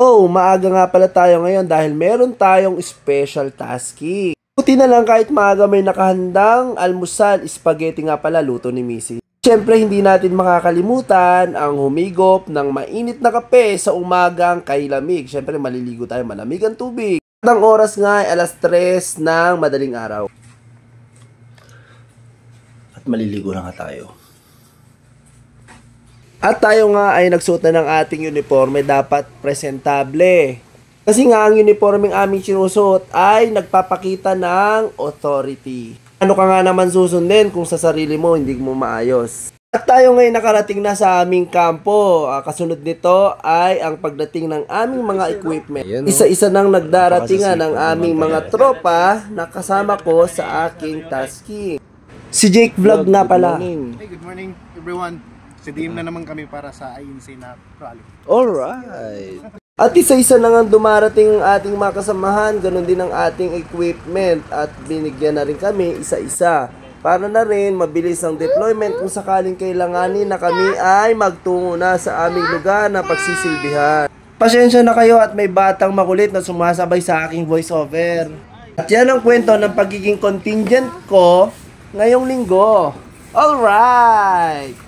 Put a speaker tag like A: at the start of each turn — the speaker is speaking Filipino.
A: Oh, maaga nga pala tayo ngayon dahil meron tayong special tasking. Buti na lang kahit maaga may nakahandang almusal, spaghetti nga pala luto ni Missy. Siyempre hindi natin makakalimutan ang humigop ng mainit na kape sa umagang kay lamig. Siyempre maliligo tayo, malamig ang tubig. At ang oras nga ay 3:00 ng madaling araw. At maliligo na nga tayo. At tayo nga ay nagsuot na ng ating uniforme, dapat presentable. Kasi nga ang uniformeng aming sinusuot ay nagpapakita ng authority. Ano ka nga naman susundin kung sa sarili mo hindi mo maayos? At tayo ngayon nakarating na sa aming kampo. Kasunod nito ay ang pagdating ng aming mga equipment. Isa-isa nang nagdaratingan ng aming mga tropa na kasama ko sa aking tasking. Si Jake Vlog na pala.
B: Hey, good morning everyone. Sidim na naman kami para sa INC na rally.
A: Alright. At isa-isa na nga dumarating ang ating mga kasamahan, ganun din ang ating equipment at binigyan na rin kami isa-isa. Para na rin mabilis ang deployment kung sakaling kailanganin na kami ay magtungo na sa aming lugar na pagsisilbihan. Pasensya na kayo at may batang makulit na sumasabay sa aking voiceover. At yan ang kwento ng pagiging contingent ko ngayong linggo. Alright!